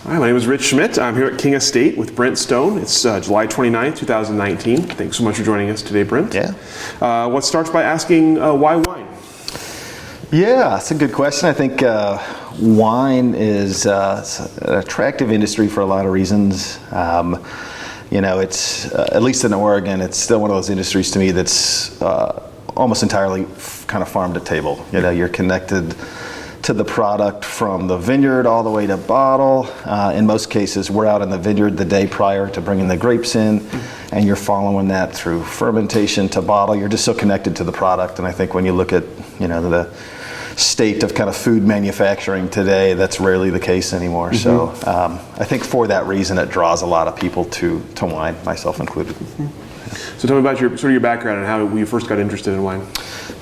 Hi, my name is Rich Schmidt. I'm here at King Estate with Brent Stone. It's July 29th, 2019. Thanks so much for joining us today, Brent. Yeah. Let's start by asking why wine? Yeah, that's a good question. I think wine is an attractive industry for a lot of reasons. It's, at least in Oregon, it's still one of those industries to me that's almost entirely kind of farm to table. You're connected to the product from the vineyard all the way to bottle. In most cases, we're out in the vineyard the day prior to bringing the grapes in, and you're following that through fermentation to bottle. You're just so connected to the product, and I think when you look at the state of kind of food manufacturing today, that's rarely the case anymore. So I think for that reason, it draws a lot of people to wine, myself included. So tell me about your background and how you first got interested in wine.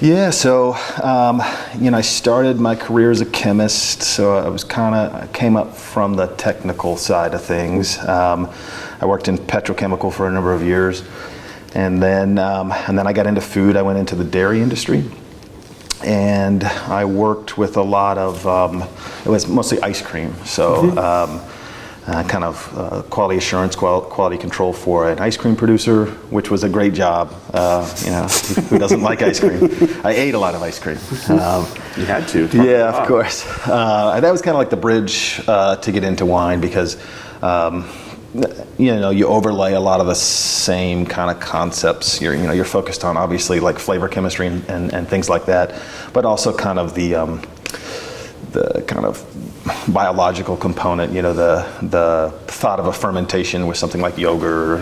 Yeah, so I started my career as a chemist, so I came up from the technical side of things. I worked in petrochemical for a number of years, and then I got into food. I went into the dairy industry, and I worked with a lot of it was mostly ice cream. So. Quality assurance, quality control for an ice cream producer, which was a great job. Who doesn't like ice cream? I ate a lot of ice cream. You had to. Yeah, of course. That was kind of like the bridge to get into wine because, you overlay a lot of the same kind of concepts. You're focused on obviously like flavor chemistry and things like that, but also kind of the kind of biological component, the thought of a fermentation with something like yogurt,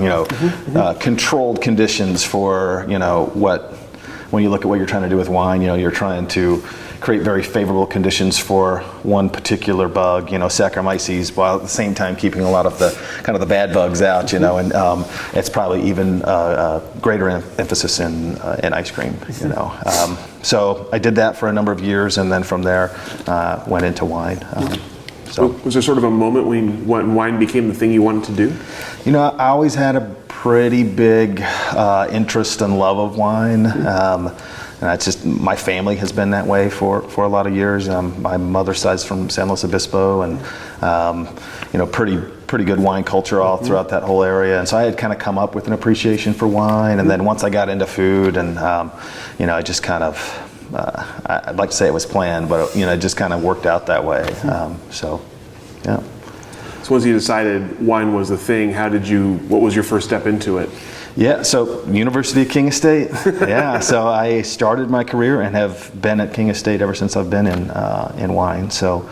controlled conditions for, when you look at what you're trying to do with wine, you're trying to create very favorable conditions for one particular bug, Saccharomyces, while at the same time keeping a lot of the kind of the bad bugs out, and it's probably even greater emphasis in ice cream, So I did that for a number of years, and then from there went into wine. Was there sort of a moment when wine became the thing you wanted to do? I always had a pretty big interest and love of wine. And it's just, my family has been that way for a lot of years. My mother's side's from San Luis Obispo, and pretty good wine culture all throughout that whole area. And so I had kind of come up with an appreciation for wine. And then once I got into food, and I just kind of, I'd like to say it was planned, but it just kind of worked out that way. Yeah. So once you decided wine was the thing, what was your first step into it? Yeah, so University of King Estate. Yeah, so I started my career and have been at King Estate ever since I've been in wine. So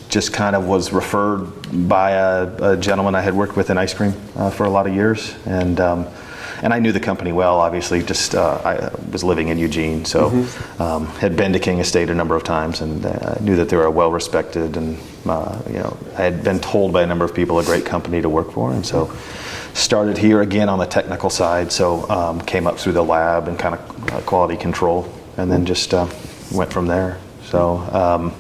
just kind of was referred by a gentleman I had worked with in ice cream for a lot of years, and I knew the company well. Obviously, just I was living in Eugene, so had been to King Estate a number of times, and knew that they were well respected, and I had been told by a number of people a great company to work for, and so. Started here again on the technical side, so came up through the lab and kind of quality control, and then just went from there. So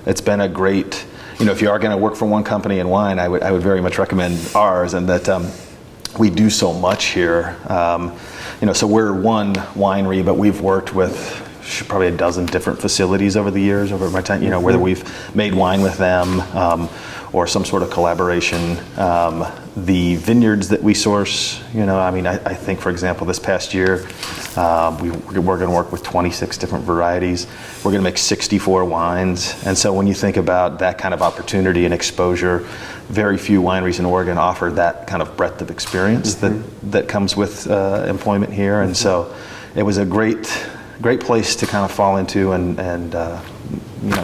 it's been a great, if you are going to work for one company in wine, I would very much recommend ours, and that we do so much here. So we're one winery, but we've worked with probably a dozen different facilities over the years, over my time, whether we've made wine with them or some sort of collaboration. The vineyards that we source, I think, for example, this past year, we're going to work with 26 different varieties. We're going to make 64 wines. And so when you think about that kind of opportunity and exposure, very few wineries in Oregon offer that kind of breadth of experience that comes with employment here. And so it was a great place to kind of fall into and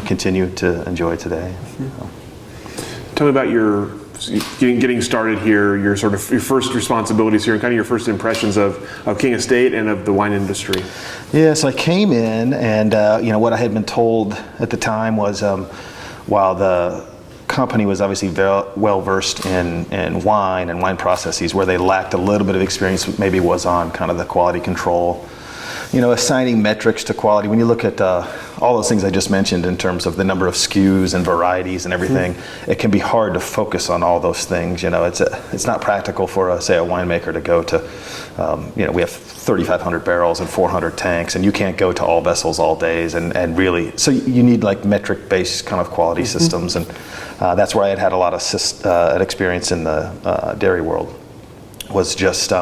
continue to enjoy today. Tell me about your getting started here, your first responsibilities here, and kind of your first impressions of King Estate and of the wine industry. Yeah, so I came in, and what I had been told at the time was, while the company was obviously well versed in wine and wine processes, where they lacked a little bit of experience, maybe was on kind of the quality control assigning metrics to quality. When you look at all those things I just mentioned in terms of the number of SKUs and varieties and everything, it can be hard to focus on all those things. It's not practical for, say, a winemaker to go to, we have 3,500 barrels and 400 tanks, and you can't go to all vessels all days, and really, so you need like metric-based kind of quality systems, and that's where I had a lot of experience in the dairy world, was just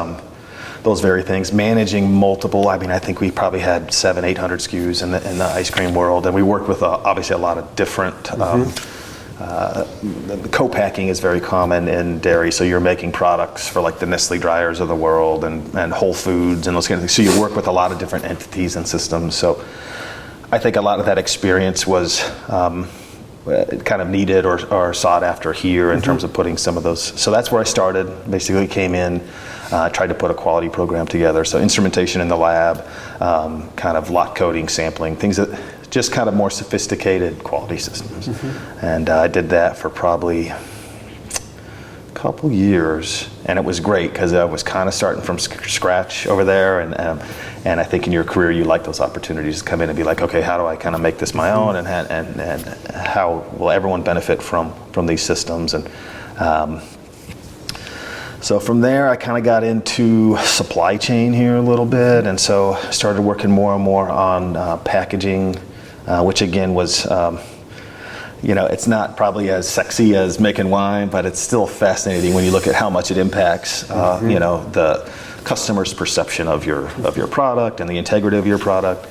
those very things, managing multiple. I think we probably had 700-800 SKUs in the ice cream world, and we worked with obviously a lot of different. Co-packing is very common in dairy, so you're making products for like the Nestle dryers of the world and Whole Foods and those kind of things. So you work with a lot of different entities and systems. So I think a lot of that experience was kind of needed or sought after here in terms of putting some of those. So that's where I started. Basically came in, tried to put a quality program together. So instrumentation in the lab, kind of lot coding, sampling, things that just kind of more sophisticated quality systems. And I did that for probably a couple years, and it was great because I was kind of starting from scratch over there, and I think in your career you like those opportunities to come in and be like, okay, how do I kind of make this my own, and how will everyone benefit from these systems? And so from there, I kind of got into supply chain here a little bit, and so I started working more and more on packaging, which again was, it's not probably as sexy as making wine, but it's still fascinating when you look at how much it impacts, the customer's perception of your product and the integrity of your product.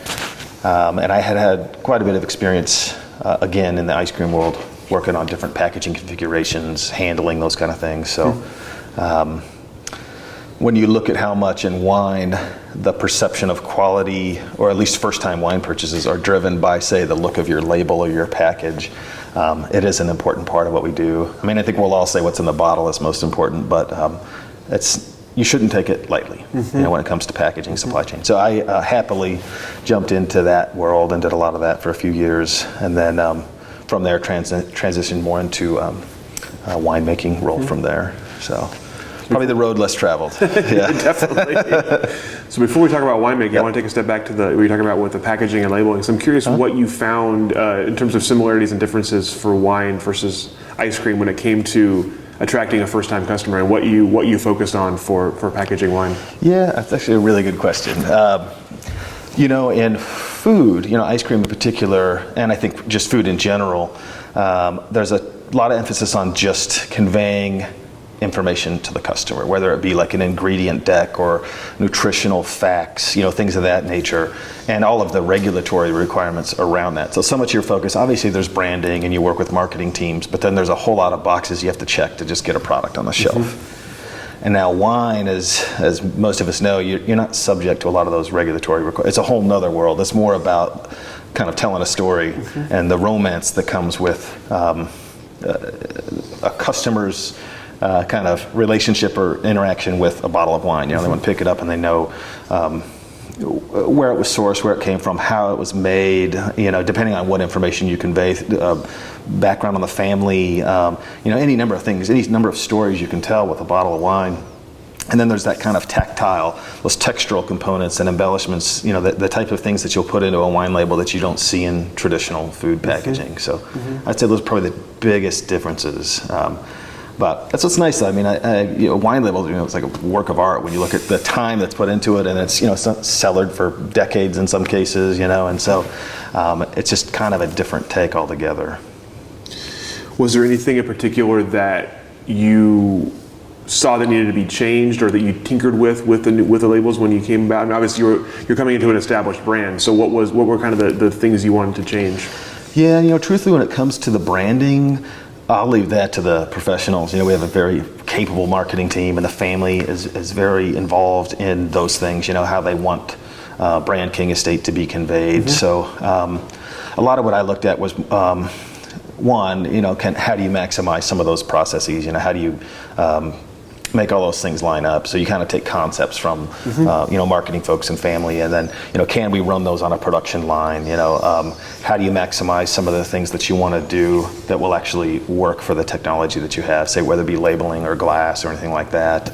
And I had quite a bit of experience, again, in the ice cream world, working on different packaging configurations, handling those kind of things. So when you look at how much in wine the perception of quality, or at least first-time wine purchases, are driven by, say, the look of your label or your package, it is an important part of what we do. I think we'll all say what's in the bottle is most important, but you shouldn't take it lightly when it comes to packaging, supply chain. So I happily jumped into that world and did a lot of that for a few years, and then from there transitioned more into a winemaking role from there. So probably the road less traveled. Yeah. Definitely. So before we talk about winemaking, I want to take a step back to what you're talking about with the packaging and labeling. So I'm curious what you found in terms of similarities and differences for wine versus ice cream when it came to attracting a first-time customer, and what you focused on for packaging wine. Yeah, that's actually a really good question. In food, ice cream in particular, and I think just food in general, there's a lot of emphasis on just conveying information to the customer, whether it be like an ingredient deck or nutritional facts, things of that nature, and all of the regulatory requirements around that. So much of your focus, obviously there's branding and you work with marketing teams, but then there's a whole lot of boxes you have to check to just get a product on the shelf. And now wine, as most of us know, you're not subject to a lot of those regulatory requirements. It's a whole nother world. It's more about kind of telling a story and the romance that comes with a customer's kind of relationship or interaction with a bottle of wine. They want to pick it up and they know where it was sourced, where it came from, how it was made, depending on what information you convey, background on the family, any number of things, any number of stories you can tell with a bottle of wine. And then there's that kind of tactile, those textural components and embellishments, the type of things that you'll put into a wine label that you don't see in traditional food packaging. So I'd say those are probably the biggest differences. But that's what's nice. Wine labels, it's like a work of art when you look at the time that's put into it, and it's, cellared for decades in some cases, and so it's just kind of a different take altogether. Was there anything in particular that you saw that needed to be changed, or that you tinkered with the labels when you came about? Obviously, you're coming into an established brand. So what were kind of the things you wanted to change? Yeah, truthfully, when it comes to the branding, I'll leave that to the professionals. We have a very capable marketing team, and the family is very involved in those things, how they want brand King Estate to be conveyed. So a lot of what I looked at was, one, how do you maximize some of those processes? How do you make all those things line up? So you kind of take concepts from marketing folks and family, and then can we run those on a production line? How do you maximize some of the things that you want to do that will actually work for the technology that you have, say whether it be labeling or glass or anything like that.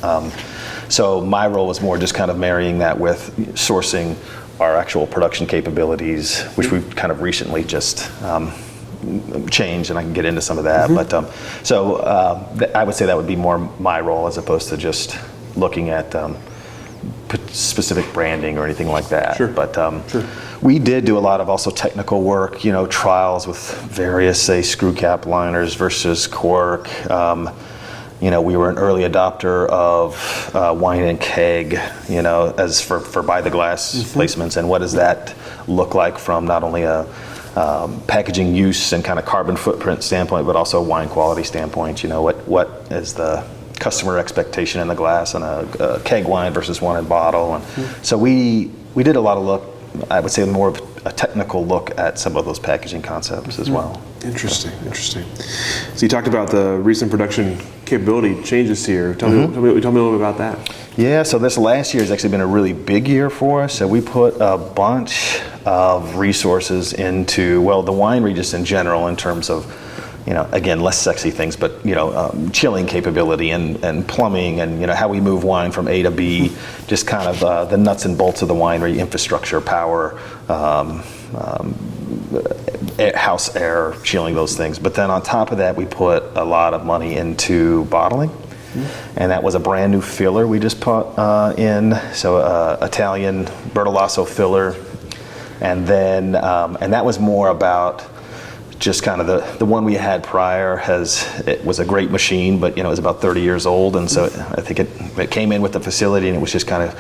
So my role was more just kind of marrying that with sourcing our actual production capabilities, which we've kind of recently just changed, and I can get into some of that. But I would say that would be more my role as opposed to just looking at specific branding or anything like that. Sure. But we did do a lot of also technical work, trials with various, say, screw cap liners versus cork. We were an early adopter of wine and keg, as for by the glass placements, and what does that look like from not only a packaging use and kind of carbon footprint standpoint, but also wine quality standpoint. What is the customer expectation in the glass on a keg wine versus one in bottle, and so we did a lot of I would say more of a technical look at some of those packaging concepts as well. Interesting. So you talked about the recent production capability changes here. Tell me a little bit about that. Yeah, so this last year has actually been a really big year for us. So we put a bunch of resources into, the winery just in general in terms of, again, less sexy things, but, chilling capability and plumbing and, how we move wine from A to B, just kind of the nuts and bolts of the winery infrastructure, power, house air, chilling, those things. But then on top of that, we put a lot of money into bottling. And that was a brand new filler we just put in, so Italian Bertolaso filler. And then, and that was more about just kind of the one we had prior it was a great machine, but it was about 30 years old, and so I think it came in with the facility, and it was just kind of,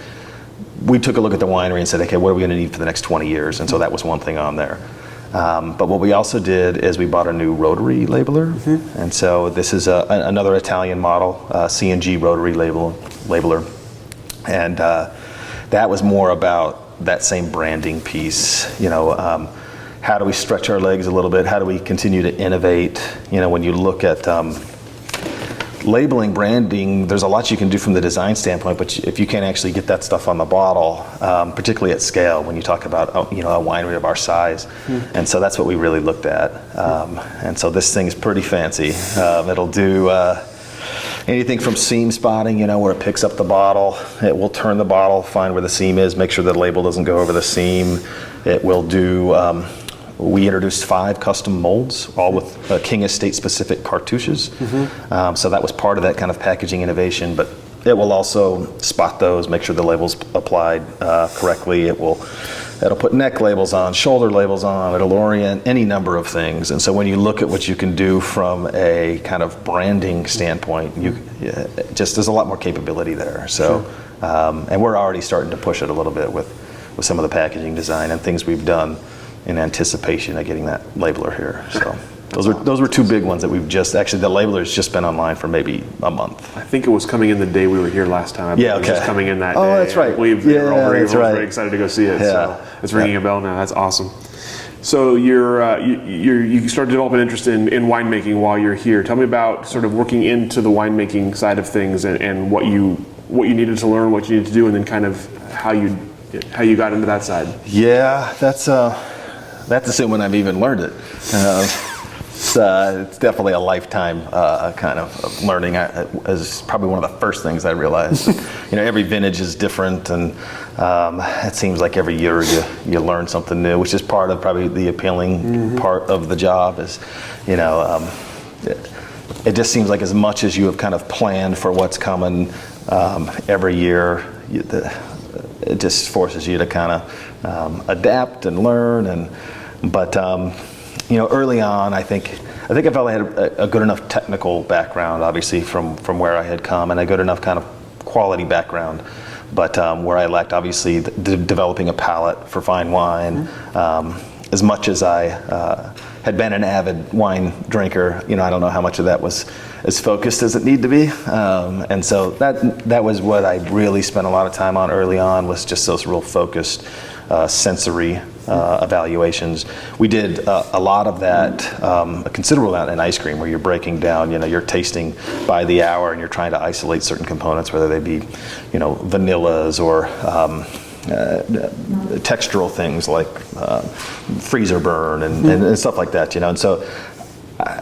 we took a look at the winery and said, okay, what are we going to need for the next 20 years? And so that was one thing on there. But what we also did is we bought a new rotary labeler, and so this is another Italian model, C&G rotary labeler, and that was more about that same branding piece. How do we stretch our legs a little bit? How do we continue to innovate? When you look at labeling, branding, there's a lot you can do from the design standpoint, but if you can't actually get that stuff on the bottle, particularly at scale, when you talk about a winery of our size, and so that's what we really looked at. And so this thing's pretty fancy. It'll do anything from seam spotting, where it picks up the bottle. It will turn the bottle, find where the seam is, make sure the label doesn't go over the seam. It will do. We introduced 5 custom molds, all with King Estate specific cartouches. So that was part of that kind of packaging innovation, but it will also spot those, make sure the label's applied correctly. It'll put neck labels on, shoulder labels on, it'll orient any number of things. And so when you look at what you can do from a kind of branding standpoint, there's a lot more capability there. So, and we're already starting to push it a little bit with some of the packaging design and things we've done in anticipation of getting that labeler here. So those were 2 big ones that we've actually the labeler's just been online for maybe a month. I think it was coming in the day we were here last time. Yeah, okay. It was just coming in that day. Oh, that's right. Everyone's very excited to go see it. So it's ringing a bell now. That's awesome. So you started developing interest in winemaking while you're here. Tell me about sort of working into the winemaking side of things and what you needed to learn, what you needed to do, and then kind of how you got into that side. Yeah, that's assuming I've even learned it. It's definitely a lifetime kind of learning. Is probably one of the first things I realized. Every vintage is different, and it seems like every year you learn something new, which is part of probably the appealing part of the job. Is it just seems like as much as you have kind of planned for what's coming every year, it just forces you to kind of adapt and learn. But early on, I think I felt I had a good enough technical background, obviously from where I had come, and a good enough kind of quality background. But where I lacked, obviously, developing a palate for fine wine. As much as I had been an avid wine drinker, I don't know how much of that was as focused as it needed to be. And so that was what I really spent a lot of time on early on, was just those real focused sensory evaluations. We did a lot of that, a considerable amount in ice cream, where you're breaking down, you're tasting by the hour and you're trying to isolate certain components, whether they be, vanillas or textural things like freezer burn and stuff like that, And so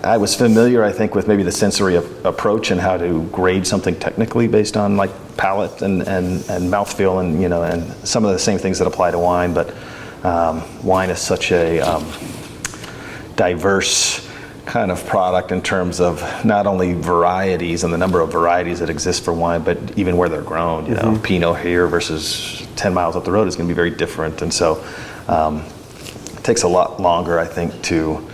I was familiar, I think, with maybe the sensory approach and how to grade something technically based on like palate and mouthfeel and, you know, and some of the same things that apply to wine. But wine is such a diverse kind of product in terms of not only varieties and the number of varieties that exist for wine, but even where they're grown. You know, Pinot here versus 10 miles up the road is going to be very different. And so it takes a lot longer, I think, to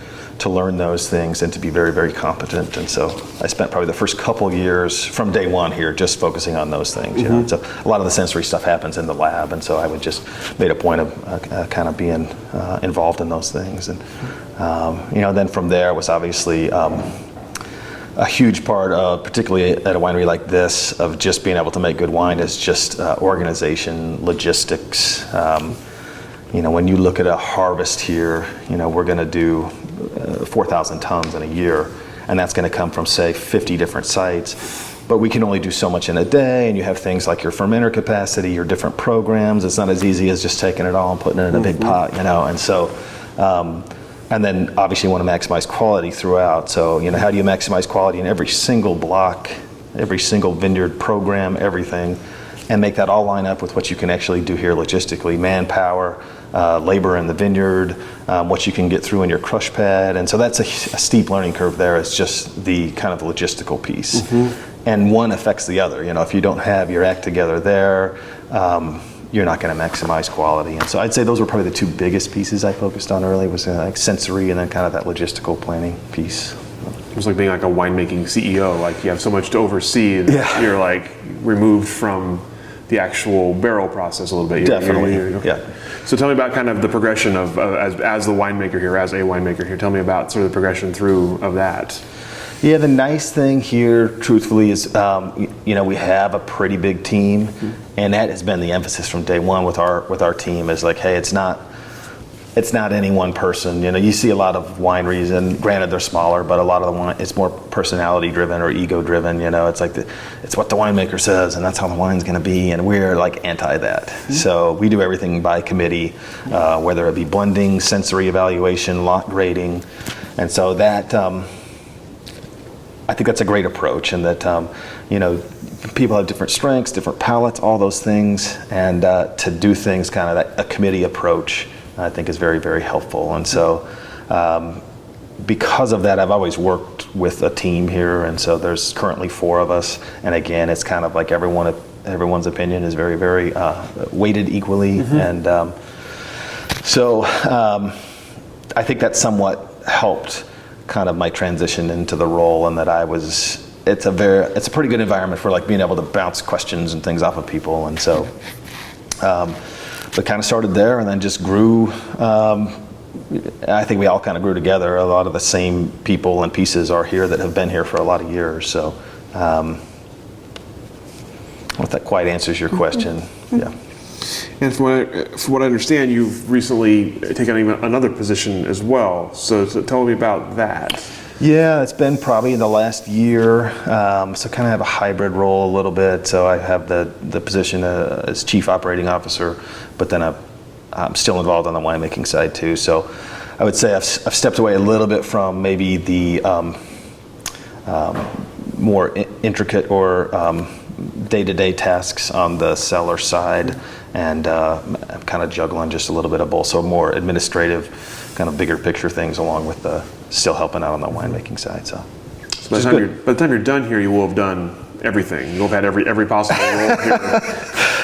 learn those things and to be very, very competent. And so I spent probably the first couple years from day one here just focusing on those things. You know, so a lot of the sensory stuff happens in the lab, and so I would just made a point of kind of being involved in those things. And you know, then from there was obviously a huge part of, particularly at a winery like this, of just being able to make good wine is just organization, logistics. You know, when you look at a harvest here, you know, we're going to do 4,000 tons in a year, and that's going to come from, say, 50 different sites. But we can only do so much in a day, and you have things like your fermenter capacity, your different programs. It's not as easy as just taking it all and putting it in a big pot, you know. And so, and then obviously you want to maximize quality throughout. So, you know, how do you maximize quality in every single block, every single vineyard program, everything, and make that all line up with what you can actually do here logistically, manpower, labor in the vineyard, what you can get through in your crush pad. And so that's a steep learning curve there. It's just the kind of logistical piece. And one affects the other. You know, if you don't have your act together there, you're not going to maximize quality. And so I'd say those were probably the two biggest pieces I focused on early, was like sensory and then kind of that logistical planning piece. It was like being like a winemaking CEO. Like you have so much to oversee that you're like removed from the actual barrel process a little bit. Definitely. Okay. So tell me about kind of the progression of as the winemaker here, as a winemaker here. Tell me about sort of the progression through of that. Yeah, the nice thing here, truthfully, is you know, we have a pretty big team, and that has been the emphasis from day one with our team. Is like, hey, it's not any one person. You know, you see a lot of wineries, and granted they're smaller, but a lot of the wine, it's more personality driven or ego driven. You know, it's like it's what the winemaker says, and that's how the wine's going to be, and we're like anti that. So we do everything by committee, whether it be blending, sensory evaluation, lot grading, and so that. I think that's a great approach, and that you know, people have different strengths, different palates, all those things, and to do things kind of a committee approach, I think is very, very helpful. And so because of that, I've always worked with a team here, and so there's currently 4 of us, and again, it's kind of like everyone's opinion is very, very weighted equally, and so I think that somewhat helped kind of my transition into the role, and that it's a pretty good environment for like being able to bounce questions and things off of people. And so but kind of started there and then just grew. I think we all kind of grew together. A lot of the same people and pieces are here that have been here for a lot of years. So I don't know if that quite answers your question. Yeah. And from what I understand, you've recently taken even another position as well. So tell me about that. Yeah, it's been probably in the last year. So kind of have a hybrid role a little bit. So I have the position as Chief Operating Officer, but then I'm still involved on the winemaking side too. So I would say I've stepped away a little bit from maybe the more intricate or day-to-day tasks on the cellar side, and I'm kind of juggling just a little bit of both, so more administrative, kind of bigger picture things, along with still helping out on the winemaking side. So by the time you're done here, you will have done everything. You'll have had every possible role here.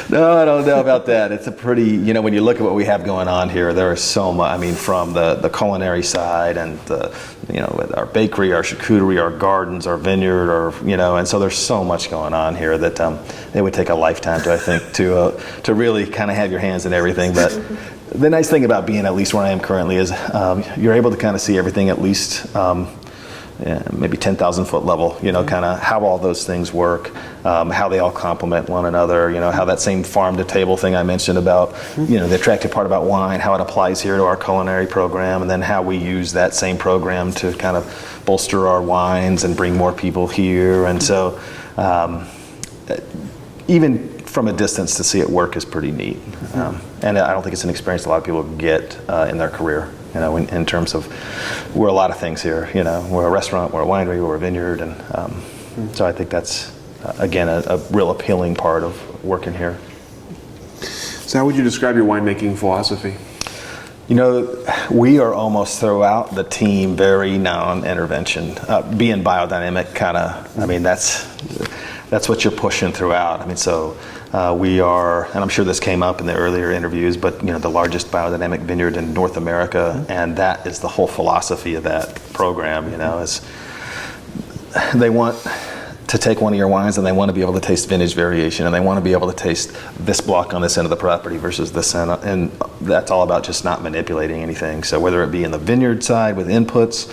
No, I don't know about that. It's a pretty, you know, when you look at what we have going on here, there is so much. I mean, from the culinary side and you know, our bakery, our charcuterie, our gardens, our vineyard, you know, and so there's so much going on here that it would take a lifetime to, I think, to really kind of have your hands in everything. But the nice thing about being at least where I am currently is you're able to kind of see everything at least maybe 10,000 foot level, you know, kind of how all those things work, how they all complement one another, you know, how that same farm to table thing I mentioned about, you know, the attractive part about wine, how it applies here to our culinary program, and then how we use that same program to kind of bolster our wines and bring more people here. And so even from a distance to see it work is pretty neat. And I don't think it's an experience a lot of people get in their career. You know, in terms of we're a lot of things here. You know, we're a restaurant, we're a winery, we're a vineyard, and so I think that's again a real appealing part of working here. So how would you describe your winemaking philosophy? You know, we are almost throughout the team very non-intervention. Being biodynamic, kind of, I mean, that's what you're pushing throughout. I mean, so we are, and I'm sure this came up in the earlier interviews, but you know, the largest biodynamic vineyard in North America, and that is the whole philosophy of that program. You know, is they want to take one of your wines and they want to be able to taste vintage variation, and they want to be able to taste this block on this end of the property versus this end, and that's all about just not manipulating anything. So whether it be in the vineyard side with inputs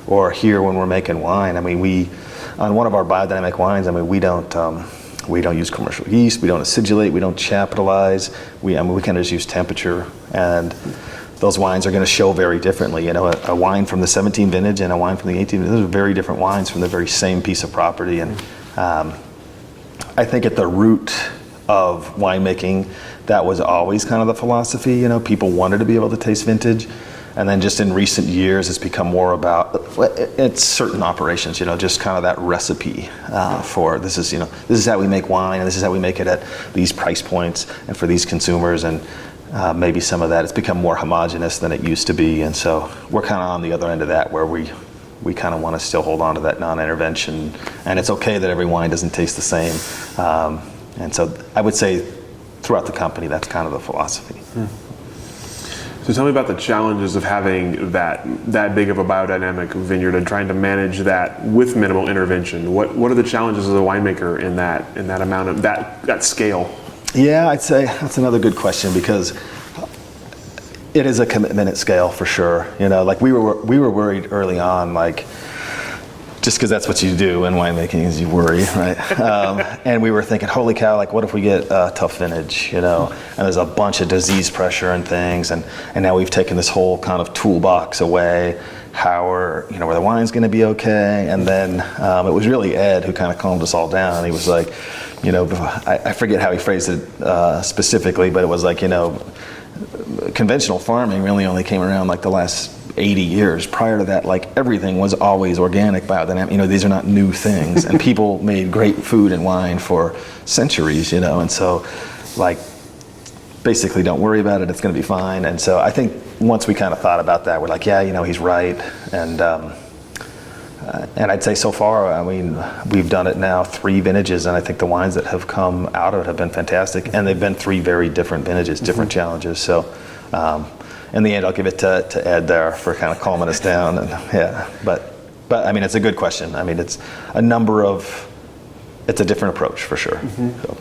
or here when we're making wine, I mean, we, on one of our biodynamic wines, I mean, we don't use commercial yeast, we don't acidulate, we don't chapitalize, we kind of just use temperature, and those wines are going to show very differently. You know, a wine from the 17 vintage and a wine from the 18 vintage, those are very different wines from the very same piece of property. And I think at the root of winemaking, that was always kind of the philosophy. You know, people wanted to be able to taste vintage. And then just in recent years, it's become more about, it's certain operations, you know, just kind of that recipe for this is how we make wine, and this is how we make it at these price points and for these consumers. And maybe some of that, it's become more homogenous than it used to be. And so we're kind of on the other end of that, where we kind of want to still hold on to that non-intervention. And it's okay that every wine doesn't taste the same. And so I would say throughout the company, that's kind of the philosophy. So tell me about the challenges of having that big of a biodynamic vineyard and trying to manage that with minimal intervention. What are the challenges as a winemaker in that amount of that scale? Yeah, I'd say that's another good question, because it is a commitment at scale for sure. You know, like we were worried early on, like, just because that's what you do in winemaking is you worry, right? And we were thinking, holy cow, like what if we get a tough vintage, you know? And there's a bunch of disease pressure and things, and now we've taken this whole kind of toolbox away. Were the wine's going to be okay? And then it was really Ed who kind of calmed us all down. He was like, you know, I forget how he phrased it specifically, but it was like, you know, conventional farming really only came around like the last 80 years. Prior to that, like everything was always organic, biodynamic. You know, these are not new things, and people made great food and wine for centuries. You know, and so like basically, don't worry about it. It's going to be fine. And so I think once we kind of thought about that, we're like, yeah, you know, he's right. And I'd say so far, I mean, we've done it now 3 vintages, and I think the wines that have come out of it have been fantastic. And they've been 3 very different vintages, different challenges. So in the end, I'll give it to Ed there for kind of calming us down. And yeah, but I mean, it's a good question. I mean, it's a different approach for sure. So.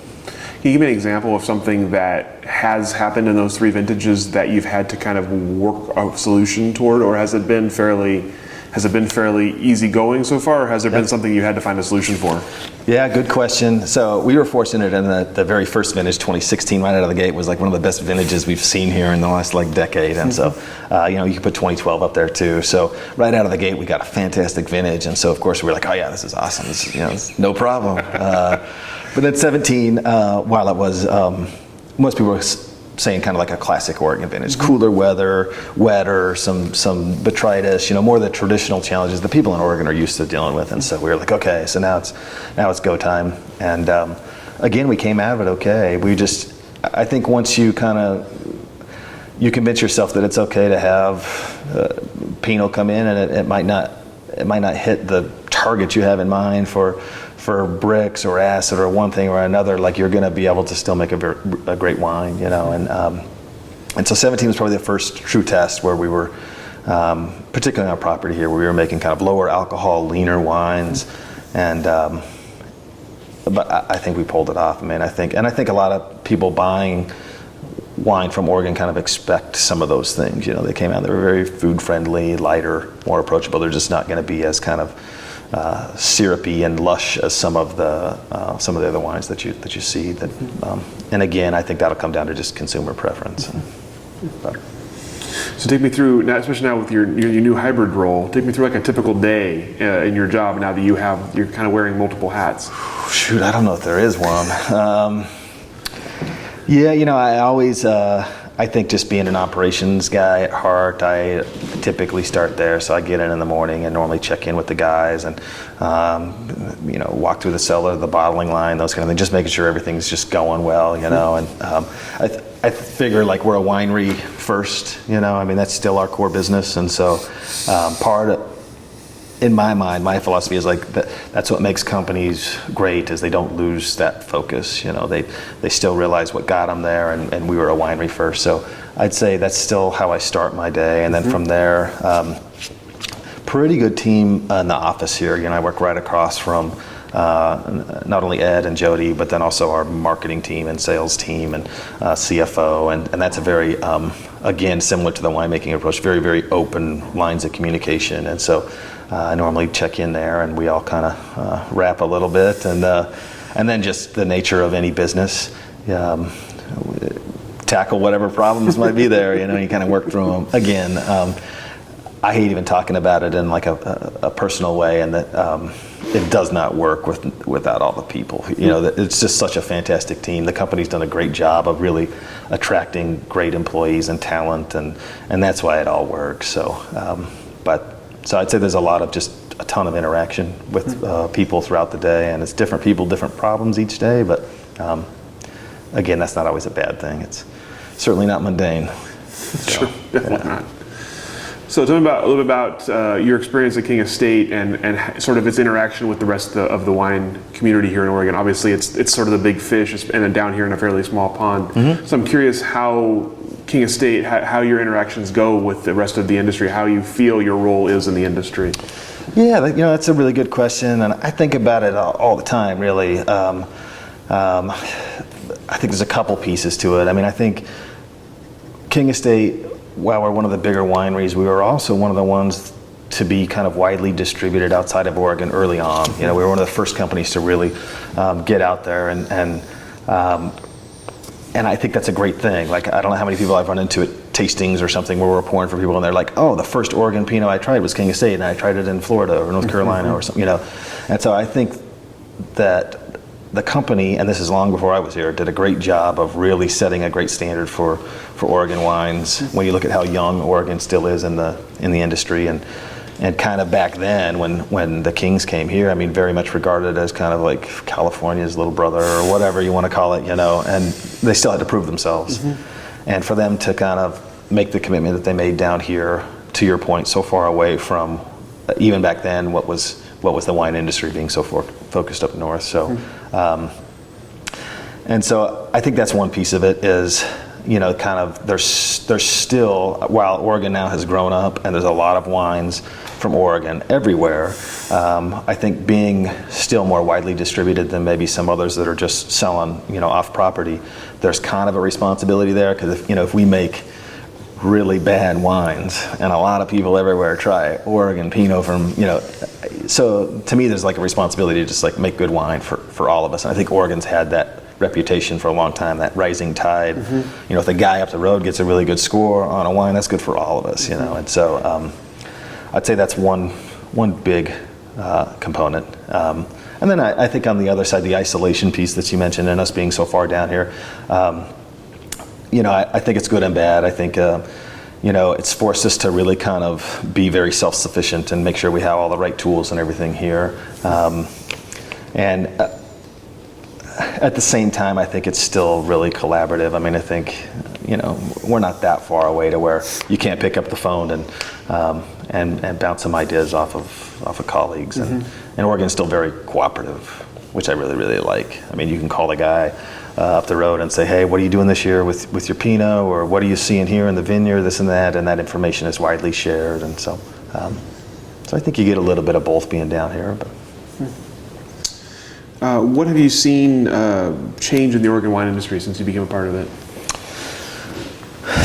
Can you give me an example of something that has happened in those 3 vintages that you've had to kind of work a solution toward, or has it been fairly easy going so far, or has there been something you had to find a solution for? Yeah, good question. So we were fortunate in the very first vintage, 2016, right out of the gate, was like one of the best vintages we've seen here in the last like decade. And so, you know, you can put 2012 up there too. So right out of the gate, we got a fantastic vintage. And so of course we were like, oh yeah, this is awesome. This is, you know, it's no problem. But then 17, while it was, most people were saying kind of like a classic Oregon vintage, cooler weather, wetter, some botrytis, you know, more of the traditional challenges that people in Oregon are used to dealing with. And so we were like, okay, so now it's go time. And again, we came out of it okay. I think once you convince yourself that it's okay to have Pinot come in, and it might not hit the target you have in mind for bricks or acid or one thing or another, like you're going to be able to still make a great wine, you know. And so 17 was probably the first true test where we were, particularly on our property here, where we were making kind of lower alcohol, leaner wines, and but I think we pulled it off. I mean, I think a lot of people buying wine from Oregon kind of expect some of those things. You know, they came out, they were very food friendly, lighter, more approachable. They're just not going to be as kind of syrupy and lush as some of the other wines that you see. And again, I think that'll come down to just consumer preference. So take me through, especially now with your new hybrid role. Take me through like a typical day in your job now that you're kind of wearing multiple hats. Shoot, I don't know if there is one. Yeah, you know, I always I think just being an operations guy at heart, I typically start there. So I get in the morning and normally check in with the guys and, walk through the cellar, the bottling line, those kind of things, just making sure everything's just going well, And I figure like we're a winery first, that's still our core business. And so in my mind, my philosophy is like that's what makes companies great is they don't lose that focus. They still realize what got them there, and we were a winery first. So I'd say that's still how I start my day, and then from there, pretty good team in the office here. I work right across from not only Ed and Jody, but then also our marketing team and sales team and CFO, and that's a very again similar to the winemaking approach, very very open lines of communication, and so. I normally check in there, and we all kind of rap a little bit, and then just the nature of any business, tackle whatever problems might be there. You kind of work through them. Again, I hate even talking about it in like a personal way, and that it does not work without all the people. It's just such a fantastic team. The company's done a great job of really attracting great employees and talent, and that's why it all works. So I'd say there's just a ton of interaction with people throughout the day, and it's different people, different problems each day, but again, that's not always a bad thing. It's certainly not mundane. Sure, definitely not. So tell me a little bit about your experience at King Estate and sort of its interaction with the rest of the wine community here in Oregon. Obviously, it's sort of the big fish, and then down here in a fairly small pond. Mm-hmm. So I'm curious how King Estate, how your interactions go with the rest of the industry, how you feel your role is in the industry. Yeah, that's a really good question, and I think about it all the time, really. I think there's a couple pieces to it. I think King Estate, while we're one of the bigger wineries, we were also one of the ones to be kind of widely distributed outside of Oregon early on. We were one of the first companies to really get out there, and I think that's a great thing. Like, I don't know how many people I've run into at tastings or something where we're pouring for people, and they're like, "Oh, the first Oregon Pinot I tried was King Estate, and I tried it in Florida or North Carolina or something." And so I think that the company, and this is long before I was here, did a great job of really setting a great standard for Oregon wines. When you look at how young Oregon still is in the industry, and kind of back then when the Kings came here, very much regarded as kind of like California's little brother or whatever you want to call it, and they still had to prove themselves. Mm-hmm. And for them to kind of make the commitment that they made down here, to your point, so far away from even back then what was the wine industry being so focused up north. So, and so I think that's one piece of it is, kind of there's still, while Oregon now has grown up and there's a lot of wines from Oregon everywhere, I think being still more widely distributed than maybe some others that are just selling, off property, there's kind of a responsibility there, because if we make really bad wines and a lot of people everywhere try Oregon Pinot from, so to me there's like a responsibility to just like make good wine for all of us. And I think Oregon's had that reputation for a long time, that rising tide. Mm-hmm. If the guy up the road gets a really good score on a wine, that's good for all of us, And so I'd say that's one big component. And then I think on the other side, the isolation piece that you mentioned and us being so far down here, I think it's good and bad. I think, it's forced us to really kind of be very self-sufficient and make sure we have all the right tools and everything here. And at the same time, I think it's still really collaborative. I think, we're not that far away to where you can't pick up the phone and bounce some ideas off of colleagues. Mm-hmm. And Oregon's still very cooperative, which I really, really like. You can call the guy up the road and say, "Hey, what are you doing this year with your Pinot?" Or "What are you seeing here in the vineyard?" This and that information is widely shared. And so I think you get a little bit of both being down here. But what have you seen change in the Oregon wine industry since you became a part of it?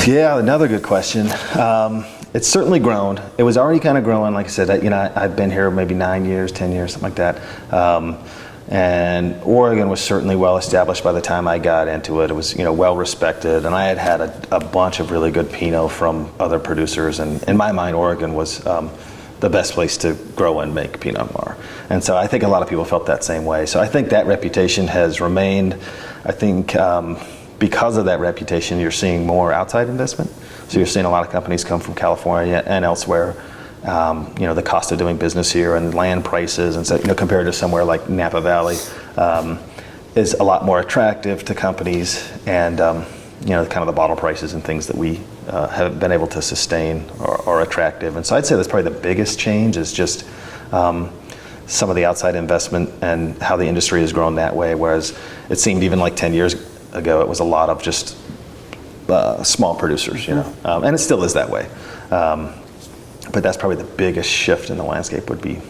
Yeah, another good question. It's certainly grown. It was already kind of growing, like I said. I've been here maybe 9 years, 10 years, something like that. And Oregon was certainly well established by the time I got into it. It was, well respected, and I had a bunch of really good Pinot from other producers. And in my mind, Oregon was the best place to grow and make Pinot Noir. And so I think a lot of people felt that same way. So I think that reputation has remained. I think because of that reputation, you're seeing more outside investment. So you're seeing a lot of companies come from California and elsewhere. The cost of doing business here and land prices, and so compared to somewhere like Napa Valley, is a lot more attractive to companies, and kind of the bottle prices and things that we have been able to sustain are attractive. And so I'd say that's probably the biggest change is just some of the outside investment and how the industry has grown that way, whereas it seemed even like 10 years ago it was a lot of just small producers, and it still is that way. But that's probably the biggest shift in the landscape would be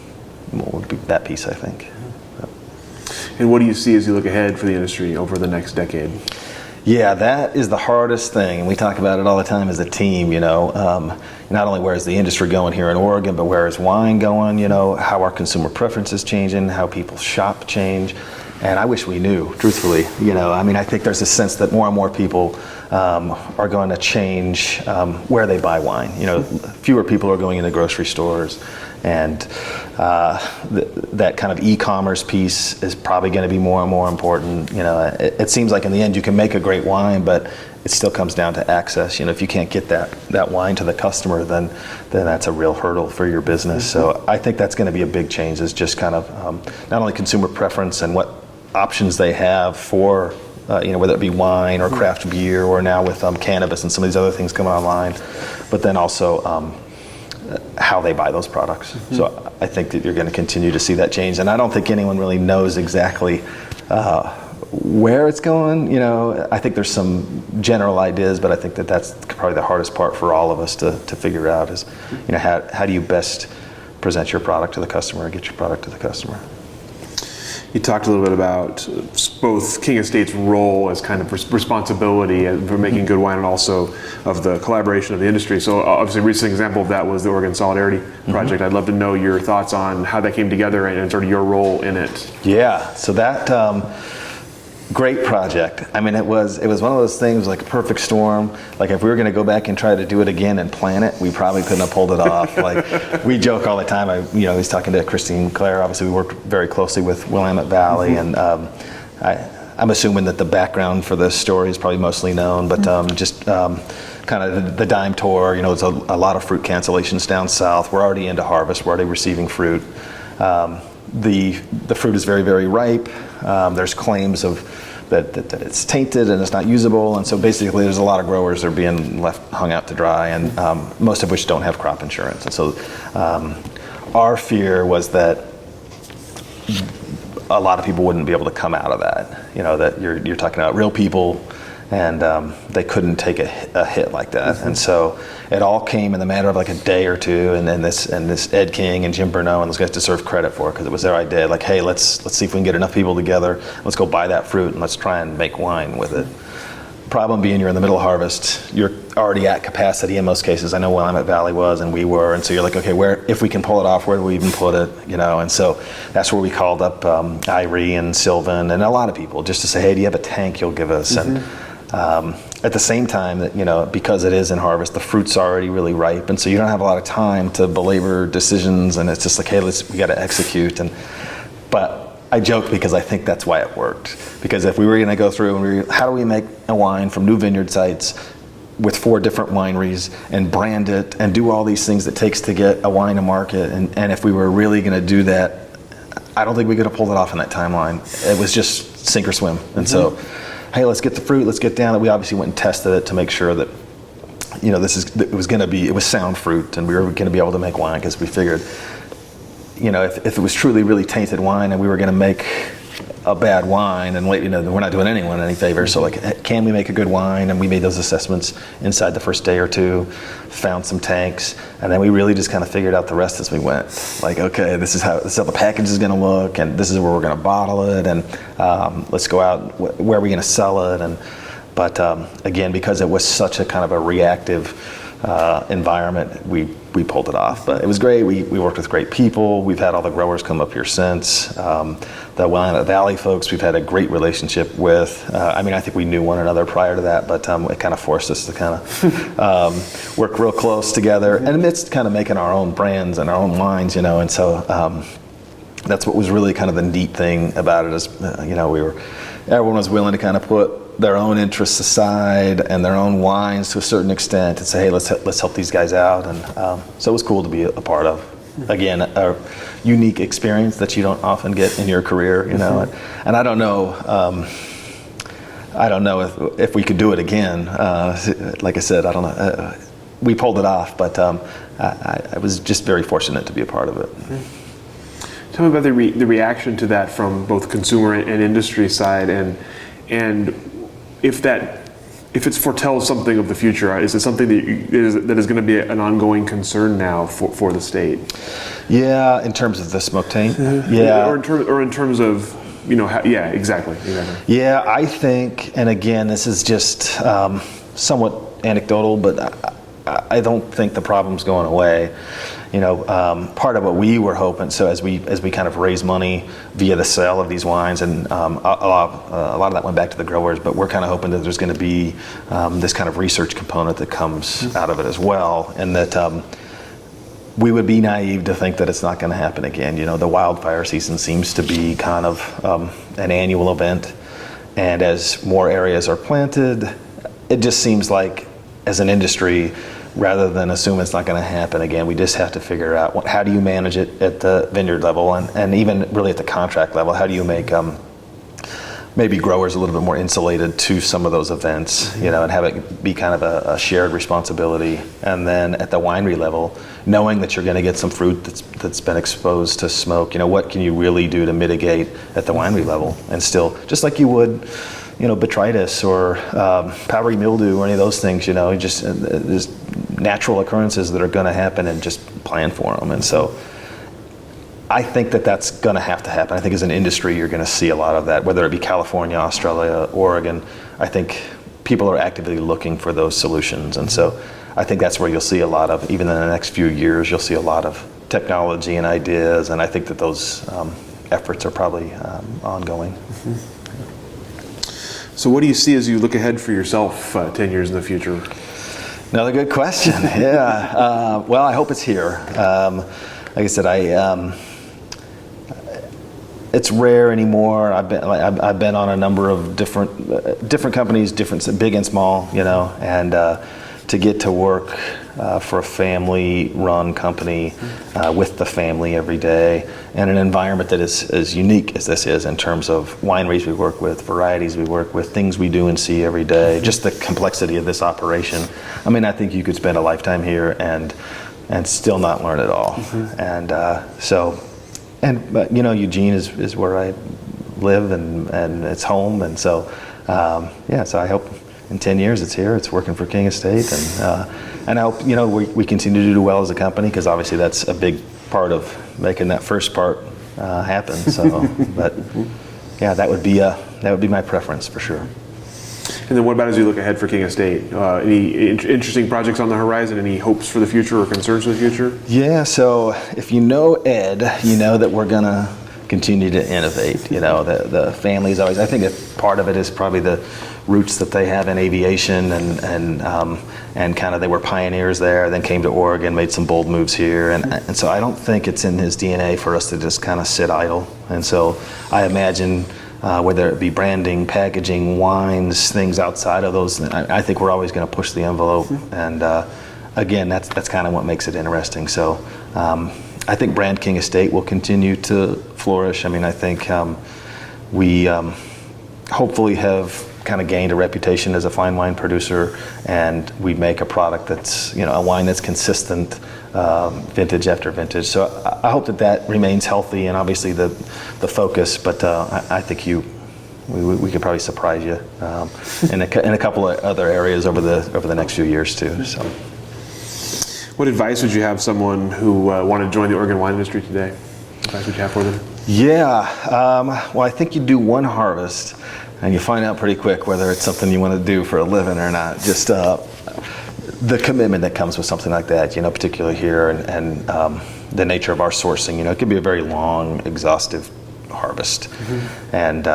that piece, I think. And what do you see as you look ahead for the industry over the next decade? Yeah, that is the hardest thing, and we talk about it all the time as a team. Not only where is the industry going here in Oregon, but where is wine going? How are consumer preferences changing? How people shop change? And I wish we knew, truthfully. I think there's a sense that more and more people are going to change where they buy wine. Fewer people are going into grocery stores, and that kind of e-commerce piece is probably going to be more and more important. It seems like in the end you can make a great wine, but it still comes down to access. If you can't get that wine to the customer, then that's a real hurdle for your business. So I think that's going to be a big change, is just kind of not only consumer preference and what options they have for whether it be wine or craft beer, or now with cannabis and some of these other things coming online, but then also how they buy those products. So I think that you're going to continue to see that change, and I don't think anyone really knows exactly where it's going. I think there's some general ideas, but I think that's probably the hardest part for all of us to figure out is, how do you best present your product to the customer and get your product to the customer. You talked a little bit about both King Estate's role as kind of responsibility for making good wine, and also of the collaboration of the industry. So obviously a recent example of that was the Oregon Solidarity Project. I'd love to know your thoughts on how that came together and sort of your role in it. Yeah, so that great project. It was one of those things, like a perfect storm. Like if we were going to go back and try to do it again and plan it, we probably couldn't have pulled it off. Like we joke all the time. I was talking to Christine Clare. Obviously, we worked very closely with Willamette Valley, and I'm assuming that the background for this story is probably mostly known, but just kind of the dime tour. There's a lot of fruit cancellations down south. We're already into harvest. We're already receiving fruit. The fruit is very, very ripe. There's claims of that it's tainted and it's not usable, and so basically there's a lot of growers that are being hung out to dry, and most of which don't have crop insurance. And so our fear was that a lot of people wouldn't be able to come out of that. That you're talking about real people, and they couldn't take a hit like that. And so it all came in the matter of like a day or two, and this Ed King and Jim Burnett and those guys deserve credit for it, because it was their idea. Like, hey, let's see if we can get enough people together. Let's go buy that fruit and let's try and make wine with it. Problem being, you're in the middle of harvest. You're already at capacity in most cases. I know Willamette Valley was, and we were, and so you're like, okay, if we can pull it off, where do we even put it? And so that's where we called up Irie and Sylvan and a lot of people just to say, hey, do you have a tank you'll give us? And at the same time, that because it is in harvest, the fruit's already really ripe, and so you don't have a lot of time to belabor decisions, and it's just like, hey, we got to execute. But I joke because I think that's why it worked. Because if we were going to go through and how do we make a wine from new vineyard sites with 4 different wineries and brand it and do all these things it takes to get a wine to market, and if we were really going to do that, I don't think we could have pulled it off in that timeline. It was just sink or swim. And so, hey, let's get the fruit, let's get down. We obviously went and tested it to make sure that, it was sound fruit, and we were going to be able to make wine, because we figured, if it was truly really tainted wine and we were going to make a bad wine, and we're not doing anyone any favor. So like, can we make a good wine? And we made those assessments inside the first day or two, found some tanks, and then we really just kind of figured out the rest as we went. Like, okay, this is how the package is going to look, and this is where we're going to bottle it, and let's go out, where are we going to sell it? But again, because it was such a kind of a reactive environment, we pulled it off. But it was great. We worked with great people. We've had all the growers come up here since. The Willamette Valley folks we've had a great relationship with. I think we knew one another prior to that, but it kind of forced us to kind of work real close together, and amidst kind of making our own brands and our own wines, and so that's what was really kind of the neat thing about it is, everyone was willing to kind of put their own interests aside and their own wines to a certain extent and say, hey, let's help these guys out. And so it was cool to be a part of. Again, a unique experience that you don't often get in your career, you know. And I don't know if we could do it again. Like I said, I don't know. We pulled it off, but I was just very fortunate to be a part of it. Tell me about the reaction to that from both consumer and industry side, and if it foretells something of the future. Is it something that is going to be an ongoing concern now for the state? Yeah, in terms of the smoke taint. Yeah, or in terms of, you know, yeah, exactly. Yeah, I think, and again, this is just somewhat anecdotal, but I don't think the problem's going away. You know, part of what we were hoping, so as we kind of raise money via the sale of these wines, and a lot of that went back to the growers, but we're kind of hoping that there's going to be this kind of research component that comes out of it as well, and that we would be naive to think that it's not going to happen again. You know, the wildfire season seems to be kind of an annual event, and as more areas are planted, it just seems like as an industry, rather than assume it's not going to happen again, we just have to figure out how do you manage it at the vineyard level, and even really at the contract level. How do you make maybe growers a little bit more insulated to some of those events, you know, and have it be kind of a shared responsibility. And then at the winery level, knowing that you're going to get some fruit that's been exposed to smoke, you know, what can you really do to mitigate at the winery level, and still, just like you would, you know, botrytis or powdery mildew or any of those things, you know, just there's natural occurrences that are going to happen, and just plan for them. And so I think that that's going to have to happen. I think as an industry, you're going to see a lot of that, whether it be California, Australia, Oregon. I think people are actively looking for those solutions. And so I think that's where you'll see a lot of, even in the next few years, you'll see a lot of technology and ideas. And I think that those efforts are probably ongoing. So what do you see as you look ahead for yourself 10 years in the future? Another good question. Yeah. Well, I hope it's here. Like I said, it's rare anymore. I've been on a number of different companies, big and small, you know, and to get to work for a family-run company with the family every day, and an environment that is as unique as this is in terms of wineries we work with, varieties we work with, things we do and see every day, just the complexity of this operation. I mean, I think you could spend a lifetime here and still not learn it all. And but you know, Eugene is where I live, and it's home, and so so I hope in 10 years it's here, it's working for King Estate, and I hope, you know, we continue to do well as a company, because obviously that's a big part of making that first part happen. So, but yeah, that would be my preference for sure. And then what about as you look ahead for King Estate? Any interesting projects on the horizon? Any hopes for the future or concerns for the future? Yeah, so if you know Ed, you know that we're going to continue to innovate. You know, the family's always, I think that part of it is probably the roots that they have in aviation, and kind of they were pioneers there, then came to Oregon, made some bold moves here. And so I don't think it's in his DNA for us to just kind of sit idle. And so I imagine whether it be branding, packaging, wines, things outside of those, I think we're always going to push the envelope. And again, that's kind of what makes it interesting. So I think brand King Estate will continue to flourish. I mean, I think we hopefully have kind of gained a reputation as a fine wine producer, and we make a product that's, you know, a wine that's consistent vintage after vintage. So I hope that remains healthy, and obviously the focus, but I think we could probably surprise you in a couple of other areas over the next few years too. So, what advice would you have someone who wanted to join the Oregon wine industry today? What advice would you have for them? Yeah, well, I think you do one harvest, and you find out pretty quick whether it's something you want to do for a living or not. Just the commitment that comes with something like that, you know, particularly here, and the nature of our sourcing. You know, it can be a very long, exhaustive harvest, and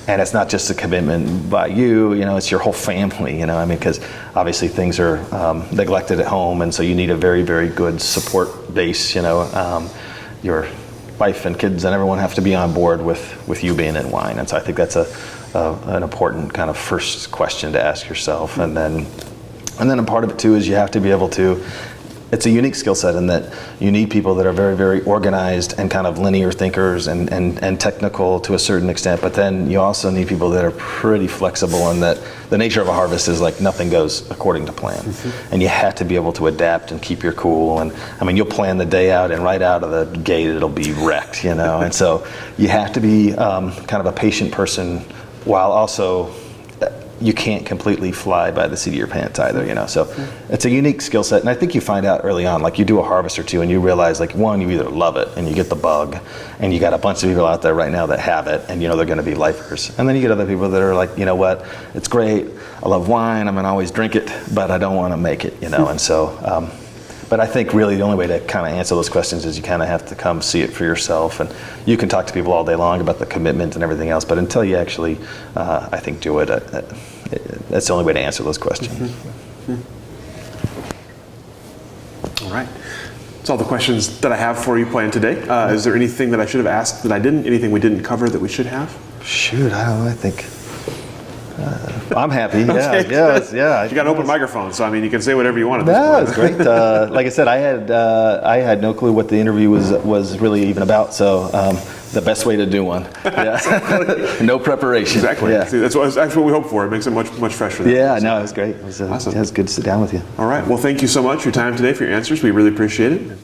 it's not just a commitment by you. You know, it's your whole family. You know, I mean, because obviously things are neglected at home, and so you need a very, very good support base. You know, your wife and kids and everyone have to be on board with you being in wine, and so I think that's an important kind of first question to ask yourself. And then a part of it too is you have to be able to, it's a unique skill set in that you need people that are very, very organized and kind of linear thinkers and technical to a certain extent, but then you also need people that are pretty flexible in that the nature of a harvest is like nothing goes according to plan. And you have to be able to adapt and keep your cool. And I mean, you'll plan the day out and right out of the gate it'll be wrecked, you know? And so you have to be kind of a patient person while also you can't completely fly by the seat of your pants either, you know. So it's a unique skill set, and I think you find out early on, like you do a harvest or two and you realize, like, one, you either love it and you get the bug, and you got a bunch of people out there right now that have it, and you know they're going to be lifers. And then you get other people that are like, you know what, it's great, I love wine, I'm going to always drink it, but I don't want to make it, you know. And so but I think really the only way to kind of answer those questions is you kind of have to come see it for yourself. And you can talk to people all day long about the commitment and everything else, but until you actually, I think, do it, that's the only way to answer those questions. All right. That's all the questions that I have for you planned today. Is there anything that I should have asked that I didn't? Anything we didn't cover that we should have? Shoot, I don't know, I think. I'm happy. Yeah, Okay. yeah. You got an open microphone, so I mean, you can say whatever you want at this No, point. it's great. Like I said, I had no clue what the interview was really even about. So the best way to do one. Yeah. No preparation. Exactly. Yeah. See, that's what we hope for. It makes it much fresher. Yeah. No, it was great. It was, Awesome. It was good to sit down with you. All right. Well, thank you so much for your time today, for your answers. We really appreciate it.